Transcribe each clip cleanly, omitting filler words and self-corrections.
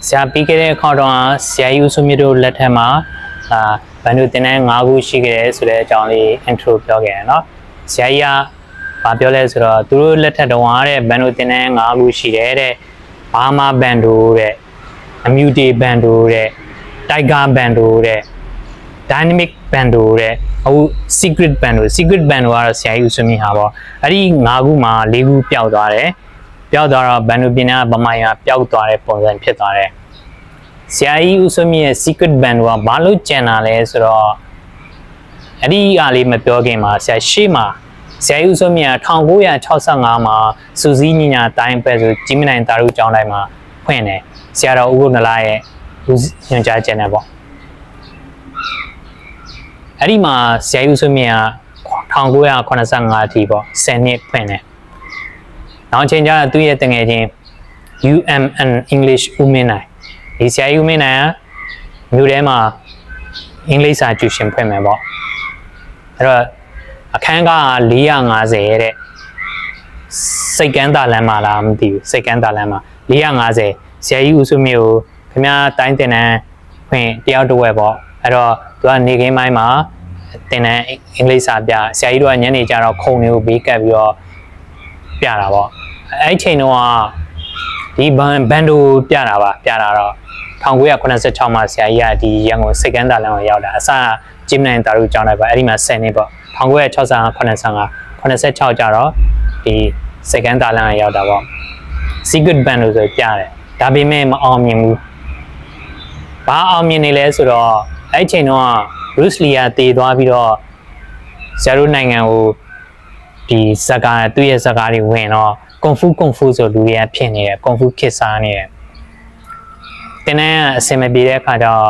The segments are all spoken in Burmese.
ဆရာပြီးခဲ့တဲ့ခေါက်တော့ဆရာကြီးဦးစုမြတ်တို့လက်ထက်မှာဘန်တို့တင်တဲ့၅ခုရှိခဲ့တယ်ဆိုတဲ့အကြောင်းလေး intro ပြောခဲ့ရနော်ဆရာကြီးကပြောလဲဆိုတော့သူတို့လက်ထက်တုန်းကတဲ့ဘန်တို့တင်တဲ့၅ခုရှိတယ်တဲ့ဘာမာဘန်တို့တဲ့အမြူတီဘန်တို့တဲ့တိုက်ကာဘန်တို့တဲ့ dynamic band တို့တဲ့အခု secret band တို့ကတော့ဆရာကြီးဦးစုမြင့်ဟာပေါ့အဲ့ဒီ၅ခုမှာ၄ခုပျောက်သွားတယ်ပျောက်သွားတော့ဘန်တို့ပညာဗမာရပျောက်သွားတဲ့ပုံစံဖြစ်သွားတယ်ဆရာကြီးဦးစုမြင့်ရဲ့ secret band ကဘာလို့ကျန်တာလဲဆိုတော့အဲ့ဒီအားလေးမပြောခင်မှာဆရာရှေ့မှာဆရာကြီးဦးစုမြင့်က1965မှာစူစီးညီညာတိုင်းပဲဆိုကြီးမနိုင်တာတို့ကျောင်းတိုင်းမှာဖွင့်တယ်ဆရာတော်ဦးကိုနလာရဲ့ညွှန်ကြားချက်နဲ့ပေါ့အဲ့ဒီမှာဆရာကြီးဦးစုမြင့်က1985အထိပေါ့10နှစ်ဖွင့်တယ်နောက်အချိန်ကျတော့သူ့ရဲ့တငယ်ချင်း UMN English ဦးမင်းနိုင်ဒီဆရာကြီးဦးမင်းနိုင်ကမြို့ထဲမှာအင်္ဂလိပ်စာကျူရှင်ဖွင့်မယ်ပေါ့အဲ့တော့အခန်းက450တဲ့စိတ်ကန်းတာလမ်းမှာလားမသိဘူးစိတ်ကန်းတာလမ်းမှာ450ဆရာကြီးဦးစုမြင့်ကိုခင်ဗျားတိုင်းတင်တန်းဖွင့်တယောက်တစ်ဝက်ပေါ့အဲ့တော့သူကနေခင်းပိုင်းမှာတင်တန်းအင်္ဂလိပ်စာပြဆရာကြီးတို့ကညနေကျတော့ခုံတွေကိုဘေးကပ်ပြီးတော့ပြတာပေါ့အဲ့ချိန်တော့ဒီဘန်ဒိုပြတာတော့1986မှာဆရာကြီးကဒီရန်ကုန်စိတ်ကန်းတာလမ်းကိုရောက်တာအစဂျင်းနိုင်တာတို့ကျောင်းလိုက်ပါအဲ့ဒီမှာ10နှစ်ပေါ့1965 86ကျတော့ဒီစိတ်ကန်းတာလမ်းကိုရောက်တာပေါ့ secret band လို့ဆိုပြတယ်ဒါပေမဲ့မအောင်မြင်ဘူးဘာအောင်မြင်နေလဲဆိုတော့အဲ့ချိန်တော့ Bruce Lee ကတည်သွားပြီးတော့ဆရာတို့နိုင်ငံကိုဒီဇကာသူ့ရဲ့ဇကာတွေဝင်တော့ကွန်ဖူဆိုလူတွေကဖြစ်နေတယ်ကွန်ဖူခေတ်စားနေတယ်တင်းနဲ့အစင်မပြေတဲ့အခါကျတော့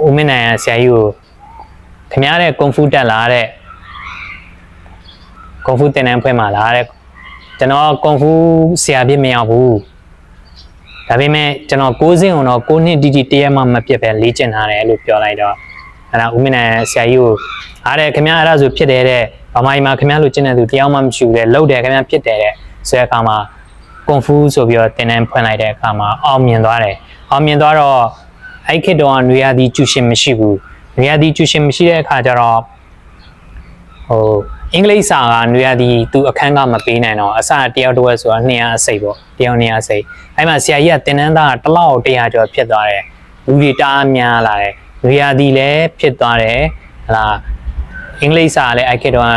ဦးမင်းနိုင်ဆရာကြီးကိုခင်ဗျားတဲ့ကွန်ဖူတက်လာတဲ့ကွန်ဖူတင်းနဲ့ဖွဲ့မှာလာတဲ့ကျွန်တော်ကွန်ဖူဆရာပြစ်မရောက်ဘူးဒါပေမဲ့ကျွန်တော်6စင်းအောင်တော့6နှစ်တီတရက်မှမပြတ်ပဲလေ့ကျင့်ထားတယ်လို့ပြောလိုက်တော့အဲ့ဒါဦးမင်းနိုင်ဆရာကြီးကိုအားတဲ့ခင်ဗျားအဲ့ဒါဆိုဖြစ်တယ်တဲ့ဗမာပြည်မှာခင်ဗျားလိုကျင့်တဲ့သူတယောက်မှမရှိဘူးတဲ့လှုပ်တယ်ခင်ဗျားဖြစ်တယ်တဲ့ဆိုတဲ့အခါမှာကွန်ဖူဆိုပြီးတော့တင်တန်းဖွင့်လိုက်တဲ့အခါမှာအောင်မြင်သွားတယ်အောင်မြင်သွားတော့အဲ့ခေတ်တော့နွေရာသီကျူရှင်မရှိဘူးနွေရာသီကျူရှင်မရှိတဲ့အခါကျတော့အင်္ဂလိပ်စာကနွေရာသီသူအခန်းကမပေးနိုင်တော့အစတယောက်တစ်ဝက်ဆိုတော့200အစိတ်ပေါ့တယောက်200အစိတ်အဲ့မှာဆရာကြီးကတင်တန်းသားတစ်လောက်100ကျော်ဖြစ်သွားတယ်လူတွေတအားများလာတယ်နွေရာသီလည်းဖြစ်သွားတယ်ဟလာအင်္ဂလိပ်စာလည်းအဲ့ခေတ်တော့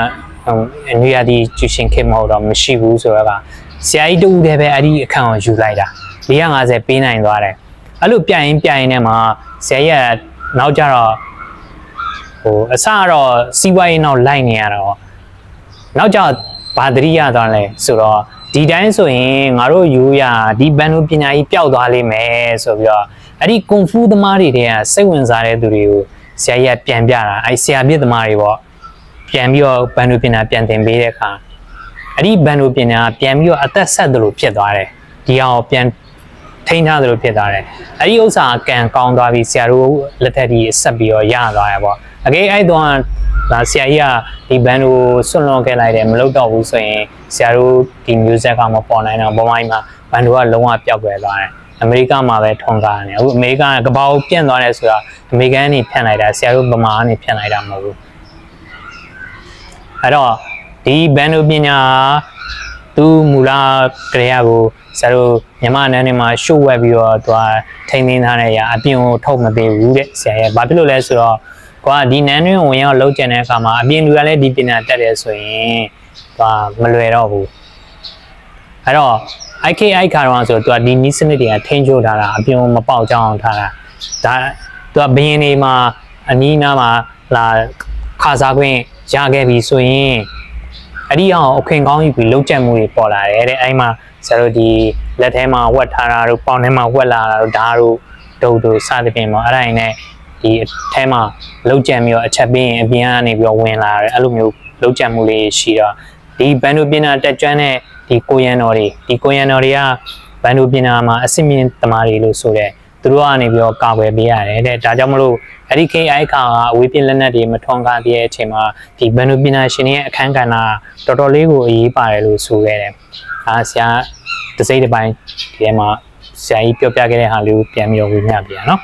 နွေရာသီကျူရှင်ခေတ်မဟုတ်တော့မရှိဘူးဆိုတော့ဆရာကြီးတူတည်းပဲအဲ့ဒီအခန်းကိုယူလိုက်တာ450ပေးနိုင်သွားတယ်အဲ့လိုပြိုင်နေမှာဆရာကြီးကနောက်ကျတော့အစတော့စီးပွားရေးနောက်လိုက်နေရတော့နောက်ကျဘာတရိရသွားလဲဆိုတော့ဒီတိုင်းဆိုရင်ငါတို့ယူရဒီဘန်တို့ပညာကြီးပျောက်သွားလိမ့်မယ်ဆိုပြီးတော့အဲ့ဒီကွန်ဖူသမားတွေကစိတ်ဝင်စားတဲ့သူတွေကိုဆရာကြီးကပြန်ပြတာအဲ့ဆရာပြစ်သမားတွေပေါ့ပြန်ပြီးတော့ဘန်တို့ပညာပြန်သင်ပေးတဲ့အခါအဲ့ဒီဘန်တို့ပညာပြန်ပြီးတော့အသက်ဆက်သလိုဖြစ်သွားတယ်ဒီအောင်ပြန်ထိန်းထားသလိုဖြစ်သွားတယ်အဲ့ဒီဥစ္စာကံကောင်းသွားပြီးဆရာတို့လက်ထက်ကြီးဆက်ပြီးတော့ရသွားရပေါ့အကေအဲ့တော့ဆရာကြီးကဒီဘန်ကိုဆွန့်လွန်ခဲ့လိုက်တယ်မလုပ်တော့ဘူးဆိုရင်ဆရာတို့ဒီ music ကမပေါ်နိုင်တော့ဘဝမှာဘန်တို့ကလုံးဝပျောက်ကွယ်သွားတယ်အမေရိကမှာပဲထွန်ကားနေအခုအမေရိကကဘာကိုပြန့်သွားတယ်ဆိုတာအမေရိကန်ကနေဖြန့်လိုက်တာဆရာတို့ဗမာကနေဖြန့်လိုက်တာမဟုတ်ဘူးအဲ့တော့ဒီဘန်တို့ပညာသူမူလကရေယာကိုဆရာတို့မြန်မာနန်းတွေမှာရှို့ဝက်ပြီးတော့သူကထိန်းသိမ်းထားတဲ့အရာအပြင်ကိုထုတ်မပေးဘူးတဲ့ဆရာရဲ့ဘာဖြစ်လို့လဲဆိုတော့ကွာဒီနန်းတွင်းဝင်ရောက်လှုပ်ကျင်တဲ့အခါမှာအပြင်လူကလည်းဒီပညာတက်တယ်ဆိုရင်သူကမလွယ်တော့ဘူးအဲ့တော့ IKI ခါတော့ဆိုသူကဒီနီးစနစ်တွေကထိန်းချုပ်ထားတာအပြင်မပေါက်ကြအောင်ထားတာဒါသူကဘယင်းတွေမှာအနီးနားမှာလာခါစားခွင့်ရခဲ့ပြီဆိုရင်အဲ့ဒီအောင်အခွင့်ကောင်းယူပြီးလှုပ်ကျက်မှုတွေပေါ်လာတယ်တဲ့အဲ့မှာဆရာတို့ဒီလက်ထဲမှာဝက်ထားတာတို့ပေါင်ထဲမှာဝက်လာတာတို့ဓာတ်တို့ဒုတ်တို့စသဖြင့်ပေါ့အဲ့ဒါနဲ့ဒီအထဲမှာလှုပ်ကြံပြီးတော့အချက်ပြီးရင်အပြင်ကနေပြီးတော့ဝင်လာတယ်အဲ့လိုမျိုးလှုပ်ကြံမှုလေးရှိတော့ဒီဘန်ဒိုပညာတက်ကျွမ်းတဲ့ဒီကိုရန်တော်တွေကဘန်ဒိုပညာမှာအစစ်မြင့်သမားတွေလို့ဆိုတဲ့သူတို့ကနေပြီးတော့ကာကွယ်ပေးရတယ်တဲ့ဒါကြောင့်မလို့အဲ့ဒီ KI ကအဝေးပြလက်နက်တွေမထွန်ကားသေးတဲ့အချိန်မှာဒီဘန်ဒိုပညာရှင်ရဲ့အခန်းကဏ္ဍတော်တော်လေးကိုအရေးပါတယ်လို့ဆိုခဲ့တယ်ဆရာတစိမ့်တစ်ပိုင်းဒီထဲမှာ ဆရာကြီးပြောပြခဲ့တဲ့ဟာလေးကိုပြန်ပြီးတော့ဝေမျှပြရနော်